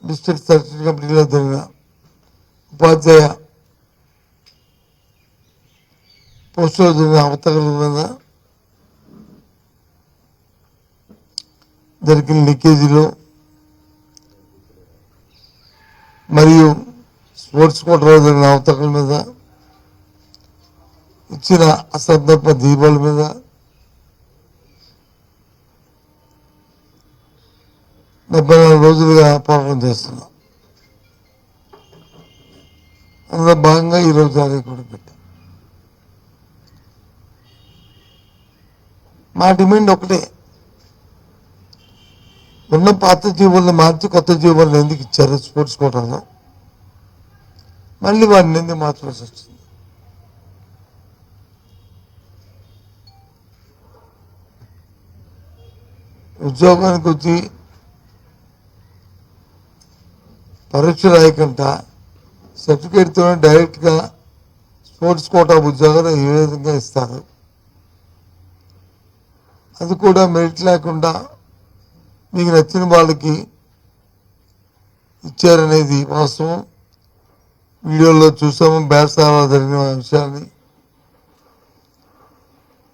District selection కమిటీలో జరిగిన ఉపాధ్యాయ పోస్టులో జరిగిన అవతకల మీద జరిగిన లీకేజీలు మరియు స్పోర్ట్స్ కోటాలో జరిగిన అవతకల మీద ఇచ్చిన అసందర్భ దీపాల మీద డెబ్బై 4 రోజులుగా పోరాటం చేస్తున్నాం. అందులో భాగంగా ఈరోజు ర్యాలీ కూడా పెట్టాం. మా డిమాండ్ ఒకటే, ఉన్న పాత జీవులను మార్చి కొత్త జీవులను ఎందుకు ఇచ్చారు స్పోర్ట్స్ కోటాలో, మళ్ళీ వారిని ఎందుకు మార్చవలసి వచ్చింది? ఉద్యోగానికి వచ్చి పరీక్ష రాయకుండా సర్టిఫికేట్తో డైరెక్ట్గా స్పోర్ట్స్ కోటా ఉద్యోగాలు ఏ విధంగా ఇస్తారు? అది కూడా మెరిట్ లేకుండా మీకు నచ్చిన వాళ్ళకి ఇచ్చారనేది వాస్తవం. వీడియోలో చూసాము బేరసారాలు జరిగిన విషయాన్ని.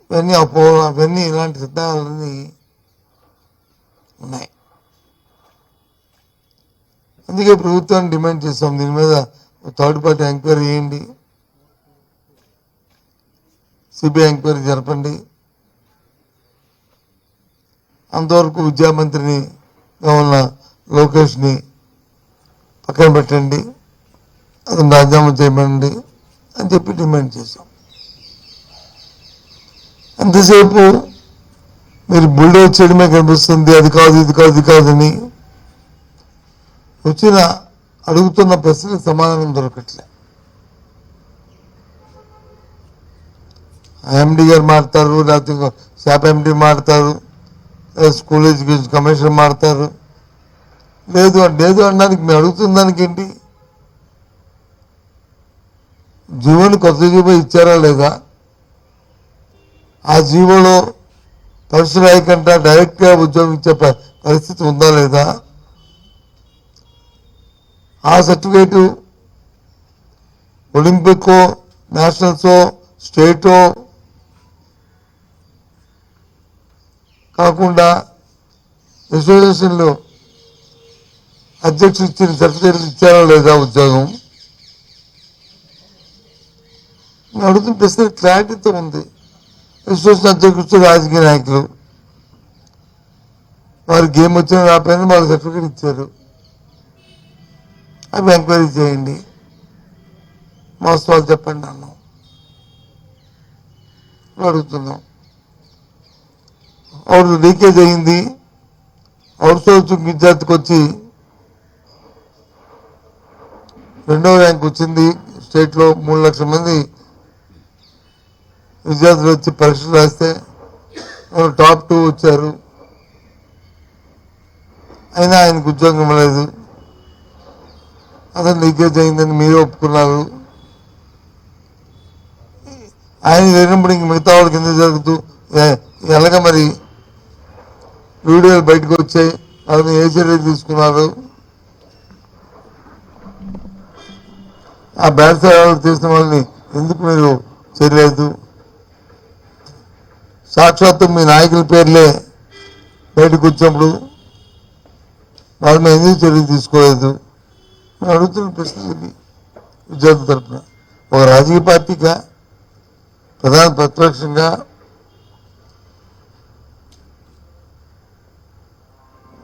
అవన్నీ ఇలాంటి సిద్ధాలన్నీ ఉన్నాయి. అందుకే ప్రభుత్వాన్ని డిమాండ్ చేస్తాం, దీని మీద థర్డ్ పార్టీ ఎంక్వైరీ చేయండి, సిబిఐ ఎంక్వైరీ జరపండి. అంతవరకు విద్యామంత్రిని ఉన్న లోకేష్ని పక్కన పెట్టండి, అతను రాజీనామా చేయమండి అని చెప్పి డిమాండ్ చేశాం. ఎంతసేపు మీరు బుల్డోజ్ చేయడమే కనిపిస్తుంది, అది కాదు ఇది కాదు ఇది కాదని. వచ్చిన అడుగుతున్న ప్రశ్నలకు సమాధానం దొరకట్లే. ఎండి గారు మారుతారు, లేకపోతే శాప్ ఎండి మారుతారు, స్కూల్ ఎడ్యుకేషన్ కమిషనర్ మారుతారు. లేదు అనడానికి మేము అడుగుతున్న దానికి ఏంటి? జీవోని కొత్త జీవో ఇచ్చారా లేదా? ఆ జీవోలో పరీక్ష రాయకుండా డైరెక్ట్గా ఉద్యోగం ఇచ్చే పరిస్థితి ఉందా లేదా? ఆ సర్టిఫికేటు ఒలింపికో, నేషనల్సో, స్టేటో కాకుండా అసోసియేషన్లో అధ్యక్షుడు ఇచ్చిన సర్టిఫికేట్లు ఇచ్చారా లేదా ఉద్యోగం? అడుగుతున్న ప్రశ్న క్లారిటీతో ఉంది. అసోసియేషన్ అధ్యక్షుడు రాజకీయ నాయకులు, వారి గేమ్ వచ్చిన రాపోయినా వాళ్ళకి సర్టిఫికేట్ ఇచ్చారు. అవి ఎంక్వైరీ చేయండి, వాస్తవాలు చెప్పండి అన్నాం, అడుగుతున్నాం. అవుట్ లీకేజ్ అయింది, అవుట్ సోర్సింగ్ విద్యార్థికి వచ్చి 2వ ర్యాంక్ వచ్చింది. స్టేట్లో 3 లక్షల మంది విద్యార్థులు వచ్చి పరీక్షలు రాస్తే టాప్ 2 వచ్చారు. అయినా ఆయనకు ఉద్యోగం లేదు. అతను లీకేజ్ అయిందని మీరే ఒప్పుకున్నారు. ఆయన జరిగినప్పుడు ఇంక మిగతా వాళ్ళ కింద జరుగుతూ ఎలాగ మరి వీడియోలు బయటకు వచ్చాయి, అతను ఏ చర్యలు తీసుకున్నారు? ఆ బేరసారాలు చేసిన వాళ్ళని ఎందుకు మీరు చేయలేదు? సాక్షాత్తు మీ నాయకుల పేర్లే బయటకు వచ్చినప్పుడు వాళ్ళ మీద ఎందుకు చర్యలు తీసుకోలేదు? నేను అడుగుతున్న ప్రశ్నలకి విద్యార్థి తరఫున ఒక రాజకీయ పార్టీగా, ప్రధాన ప్రతిపక్షంగా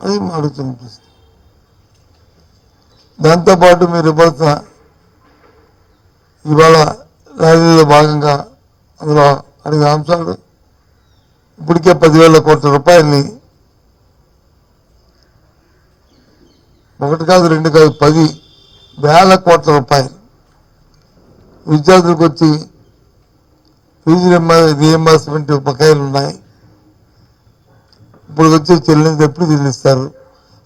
అది అడుగుతున్న ప్రశ్న. దాంతోపాటు మీరు ఇవ్వాల్సిన ఇవాళ ర్యాలీలో భాగంగా అందులో అడిగిన అంశాలు, ఇప్పటికే 10,000 కోట్ల రూపాయలని, 1 కాదు 2 కాదు 10,000 కోట్ల రూపాయలు విద్యార్థులకు వచ్చి ఫీజు రీఎంబర్స్మెంట్ బకాయిలు ఉన్నాయి. ఇప్పుడు వచ్చి ఎప్పుడు చెల్లిస్తారు?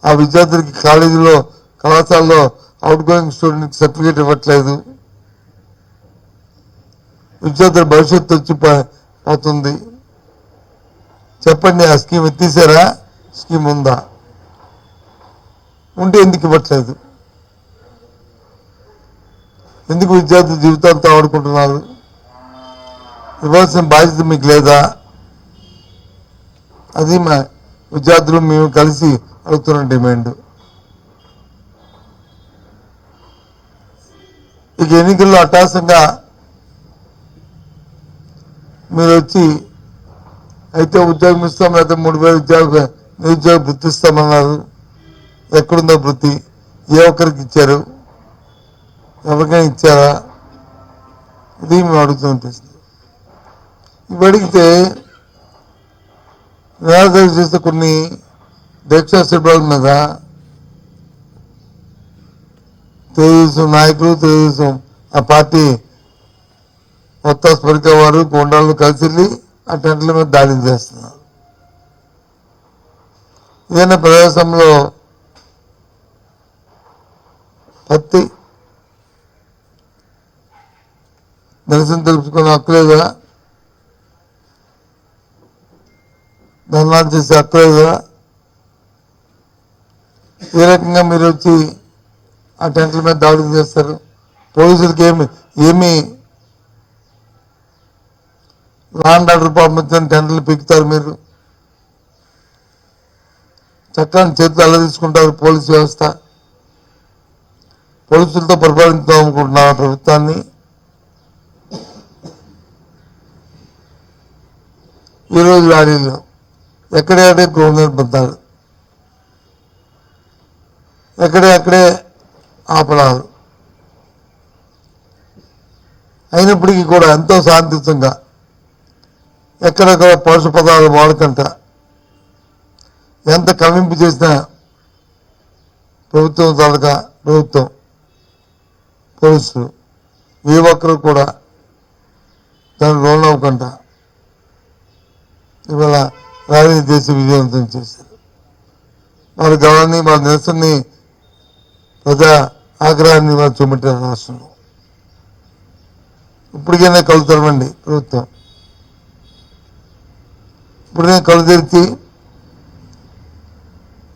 ఆ విద్యార్థులకి కాలేజీలో, కళాశాలలో అవుట్ గోయింగ్ స్టూడెంట్కి సర్టిఫికేట్ ఇవ్వట్లేదు. విద్యార్థుల భవిష్యత్తు వచ్చి పోతుంది. చెప్పండి, ఆ స్కీమ్ ఎత్తేసారా? స్కీమ్ ఉందా? ఉంటే ఎందుకు ఇవ్వట్లేదు? ఎందుకు విద్యార్థుల జీవితాలతో ఆడుకుంటున్నారు? ఇవ్వాల్సిన బాధ్యత మీకు లేదా? అది మా విద్యార్థులు మేము కలిసి అడుగుతున్న డిమాండ్. ఇక ఎన్నికల్లో అట్టాసంగా మీరు వచ్చి అయితే ఉద్యోగం ఇస్తాం, లేకపోతే 3,000 నిరుద్యోగ వృత్తి ఇస్తామన్నారు. ఎక్కడుందో వృత్తి? ఏ ఒక్కరికి ఇచ్చారు? ఎవరికైనా ఇచ్చారా? ఇది మేము అడుగుతున్నాం ప్రశ్న. ఇవి అడిగితే నిరాదరణ చేస్తే కొన్ని దీక్షా శిబిరాల మీద తెలుగుదేశం నాయకులు, తెలుగుదేశం ఆ పార్టీ కొత్త స్పరిక వారు గోండాలను కలిసి ఆ టెంట్ల మీద దాడి చేస్తున్నారు. ఏదైనా ప్రదేశంలో పత్తి నిరసన తెలుపుకునే హక్కు లేదా? ధర్నాలు చేసే హక్కు లేదా? ఏ రకంగా మీరు వచ్చి ఆ టెంట్ల మీద దాడులు చేస్తారు? పోలీసులకి ఏమి లాండ్ ఆర్డర్ ప్రాబ్లం టెంట్లు పీకుతారు. మీరు చట్టాన్ని చేతులు ఎలా తీసుకుంటారు? పోలీసు వ్యవస్థ పోలీసులతో పరిపాలిద్దాం అనుకుంటున్నారు ప్రభుత్వాన్ని. ఈరోజు ర్యాలీలో ఎక్కడే గృహ నిర్బంధాలు, ఎక్కడే ఆపడాలు అయినప్పటికీ కూడా ఎంతో శాంతియుతంగా ఎక్కడెక్కడ పరుష పదాలు వాడకంట ఎంత కవింపు చేసినా ప్రభుత్వం పోలీసులు ఏ ఒక్కరు కూడా దాన్ని లోన్ అవ్వకుండా ఇవాళ ర్యాలీ చేసి విజయవంతం చేశారు. వారి గౌరవాన్ని, వారి నిరసనని, ప్రజా ఆగ్రహాన్ని వారు చూపెట్టారు రాష్ట్రంలో. ఇప్పటికైనా కళ్ళు తెరవండి ప్రభుత్వం. ఇప్పుడైనా కళ్ళు తెరిచి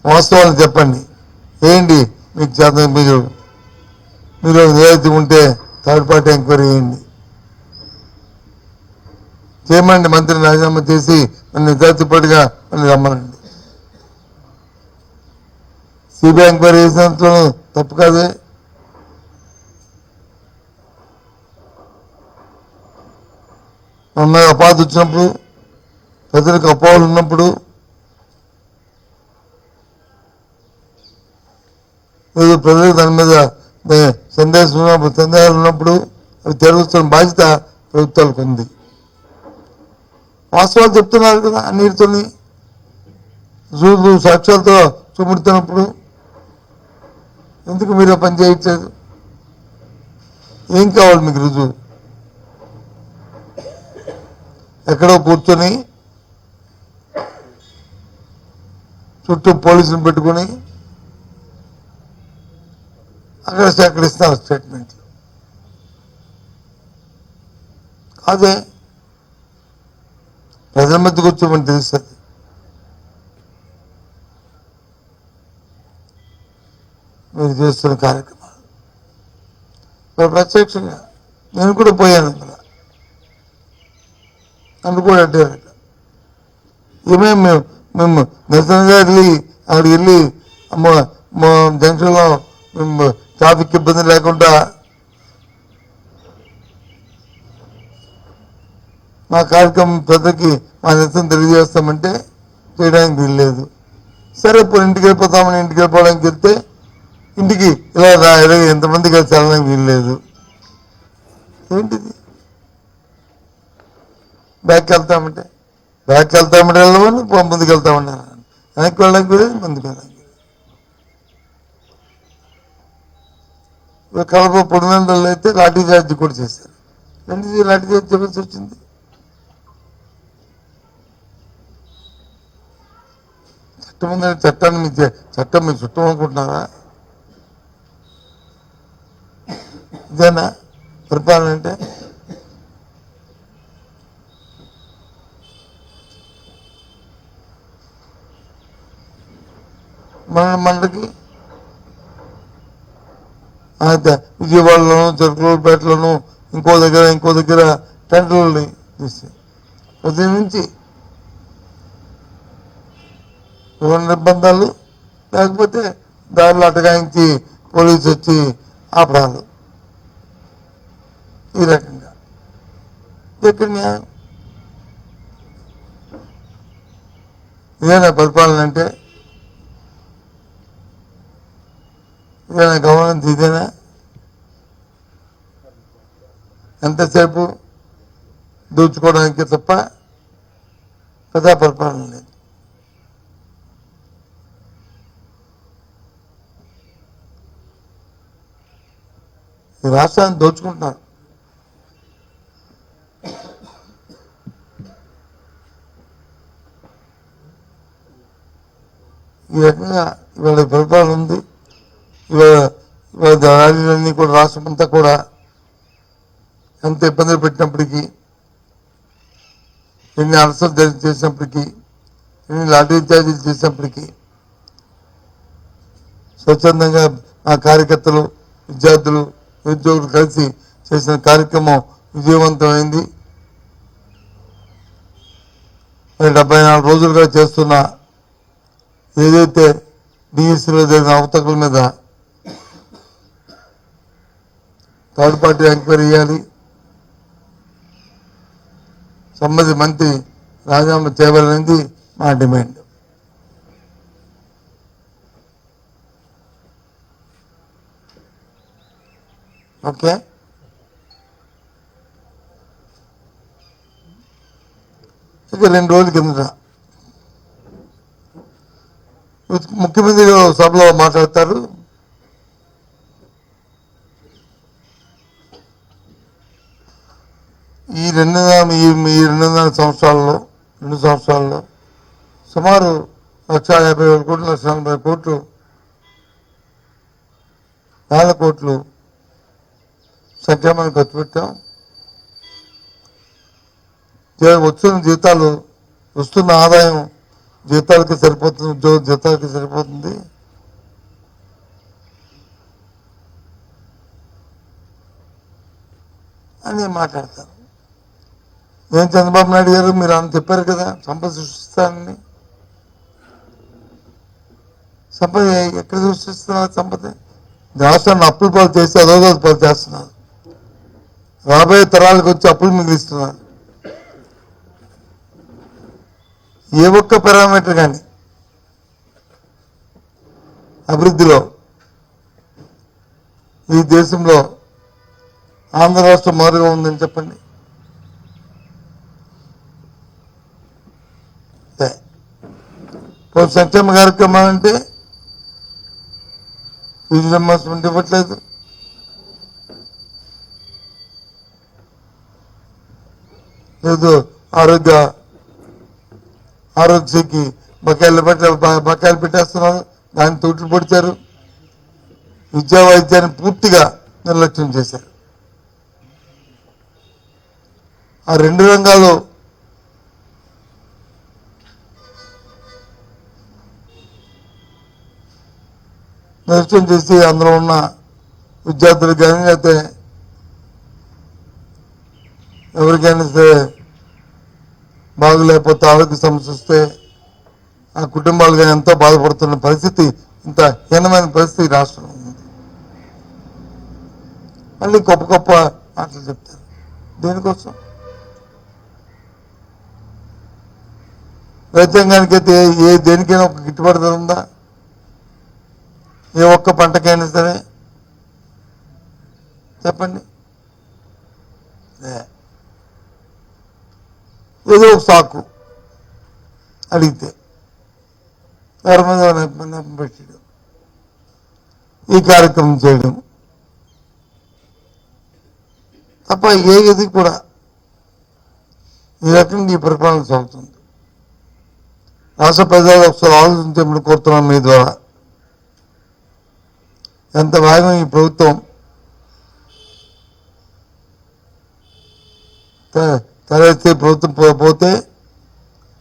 వాస్తవాలు చెప్పండి. ఏంటి మీకు చేత మీరు ఏదైతే ఉంటే థర్డ్ పార్టీ ఎంక్వైరీ చేయండి. చేయమండి, మంత్రిని రాజీనామా చేసి మన నిజాయితీపడిగా మన రమ్మనండి. సిబిఐ ఎంక్వైరీ చేసినంతలో తప్పు కాదే. మన అపాధ వచ్చినప్పుడు, ప్రజలకు అపోహలు ఉన్నప్పుడు, లేదు ప్రజలకు దాని మీద సందేహాలు ఉన్నప్పుడు అవి తెరవస్తున్న బాధ్యత ప్రభుత్వాలకు ఉంది. వాస్తవాలు చెప్తున్నారు కదా, అన్నిటితోని సాక్ష్యాలతో చూపెడుతున్నప్పుడు ఎందుకు మీరు పని చేయట్లేదు? ఏం కావాలి మీకు రుజువు? ఎక్కడో కూర్చొని చుట్టూ పోలీసులు పెట్టుకుని అక్కడ సేకరిస్తారు స్టేట్మెంట్లు. అదే ప్రజల మధ్యకు వచ్చామని తెలుస్తుంది. మీరు చేస్తున్న కార్యక్రమాలు ప్రత్యక్షంగా నేను కూడా పోయాను అక్కడ. నన్ను కూడా అడ్డారు. మేము నిరసనగా అక్కడికి వెళ్ళి జంక్షన్లో మేము ట్రాఫిక్ ఇబ్బంది లేకుండా మా కార్యక్రమం ప్రజలకి మా నిరసన తెలియజేస్తామంటే చేయడానికి వీల్లేదు. సరే ఇప్పుడు ఇంటికి వెళ్ళిపోతామని ఇంటికి వెళ్ళిపోవడానికి వెళ్తే ఇంటికి ఇలా ఎంతమంది కలిసి వెళ్ళడానికి వీల్లేదు. ఏంటిది? బ్యాక్కి వెళ్తామంటే వెళ్ళమని ముందుకు వెళ్తామన్నారు. వెనక్కి వెళ్ళడానికి వీలేదు, ముందుకు వెళ్ళడానికి. కడప పొడినందలు అయితే లాఠీ చార్జ్ కూడా చేశారు. ఎందుకు లాఠీ చార్జ్ చెప్పాల్సి వచ్చింది? చట్టం మీరు చుట్టం అనుకుంటున్నారా? ఇదేనా పరిపాలన అంటే? మనకి విజయవాడలోను చిలకలూరుపేటలోను ఇంకో దగ్గర టెంటర్లు తీసి ఉదయం నుంచి నిర్బంధాలు, లేకపోతే దారిలో అటకాయించి పోలీసు వచ్చి ఆపడాలు. ఈ రకంగా ఎక్కడ న్యాయం? ఇదేనా పరిపాలన అంటే? ఇదేనా గవర్నెన్స్? ఇదేనా? ఎంతసేపు దోచుకోవడానికి తప్ప ప్రజా పరిపాలన లేదు. ఈ రాష్ట్రాన్ని దోచుకుంటున్నారు. ఈ రకంగా ఇవాళ పరిపాలన ఉంది. ఇవాళ ర్యాలీలన్నీ కూడా రాష్ట్రం అంతా కూడా ఎంత ఇబ్బందులు పెట్టినప్పటికీ, ఎన్ని అలసలు చేసినప్పటికీ, ఎన్ని లాఠీ ఛార్జీలు చేసినప్పటికీ స్వచ్ఛందంగా ఆ కార్యకర్తలు, విద్యార్థులు, నిరుద్యోగులు కలిసి చేసిన కార్యక్రమం విజయవంతమైంది. 74 రోజులుగా చేస్తున్న ఏదైతే డిఎస్సీలో జరిగిన అవతకుల మీద థర్డ్ పార్టీ ఎంక్వైరీ చేయాలి, సంబంధిత మంత్రి రాజీనామా చేయవాలనేది మా డిమాండ్. ఓకే, ఇక 2 రోజుల కిందట ముఖ్యమంత్రి సభలో మాట్లాడతారు. ఈ 2.5 సంవత్సరాల్లో 2 సంవత్సరాల్లో సుమారు 1,50,000 కోట్లు, 1,40,000 కోట్లు, వేల కోట్లు సంక్షేమానికి ఖర్చు పెట్టాం. వస్తున్న జీతాలు, వస్తున్న ఆదాయం జీతాలకి సరిపోతుంది, ఉద్యోగ జీతాలకి సరిపోతుంది. అని మాట్లాడతారు. ఏం చంద్రబాబు నాయుడు గారు మీరు అని చెప్పారు కదా సంపద సృష్టిస్తానని. సంపద ఎక్కడ సృష్టిస్తున్నారు? సంపద రాష్ట్రాన్ని అప్పుల పాలు చేసి అదోగతి పాలు చేస్తున్నారు. రాబోయే తరాలకు వచ్చి అప్పులు మిగిలిస్తున్నారు. ఏ ఒక్క పారామీటర్ కానీ అభివృద్ధిలో ఈ దేశంలో ఆంధ్ర రాష్ట్రం మారుగా ఉందని చెప్పండి. సంక్షేమ కార్యక్రమాలు అంటే ఫీజు రియంబర్స్మెంట్ ఇవ్వట్లేదు, లేదు ఆరోగ్యశ్రీకి బకాయిలు పెట్టేస్తున్నారు, దాన్ని తోట్లు పొడిచారు. విద్యా వైద్యాన్ని పూర్తిగా నిర్లక్ష్యం చేశారు. ఆ 2 రంగాలు నిర్లక్ష్యం చేసి అందులో ఉన్న విద్యార్థులు కానీ అయితే ఎవరికైనా సరే బాగులేకపోతే ఆరోగ్య సమస్య వస్తే ఆ కుటుంబాలు కానీ ఎంతో బాధపడుతున్న పరిస్థితి, ఇంత హీనమైన పరిస్థితి రాష్ట్రంలో ఉంది. మళ్ళీ గొప్ప గొప్ప మాటలు చెప్తారు. దేనికోసం? రైతాంగానికి అయితే దేనికైనా ఒక గిట్టుబాటు ధర ఉందా? ఏ ఒక్క పంటకైనా సరే చెప్పండి. ఏదో ఒక సాకు అడిగితే ఎవరి మీద పెట్టడం, ఈ కార్యక్రమం చేయడం తప్ప ఏది కూడా ఈ రకంగా ఈ పరిపాలన సాగుతుంది. రాష్ట్ర ప్రజలు ఒకసారి ఆలోచించమని కోరుతున్నాం మీ ద్వారా. ఎంత వేగం ఈ ప్రభుత్వం తలెత్తి ప్రభుత్వం పోతే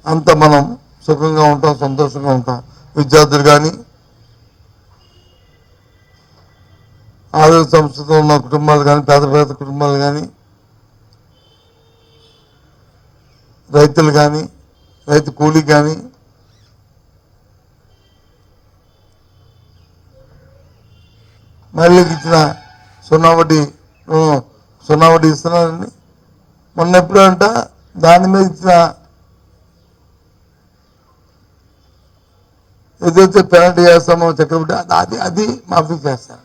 అంత మనం సుఖంగా ఉంటాం, సంతోషంగా ఉంటాం. విద్యార్థులు కానీ ఆరోగ్య సంస్థతో ఉన్న కుటుంబాలు కానీ పేద పేద కుటుంబాలు కానీ రైతులు కానీ రైతు కూలీ కానీ మహిళలకు ఇచ్చిన సున్నా వడ్డీ ఇస్తున్నారండి. మొన్న ఎప్పుడు అంట దాని మీద ఇచ్చిన ఏదైతే పెనాల్టీ చేస్తామో చక్రవడ్డీ అది మాఫీ చేస్తాను.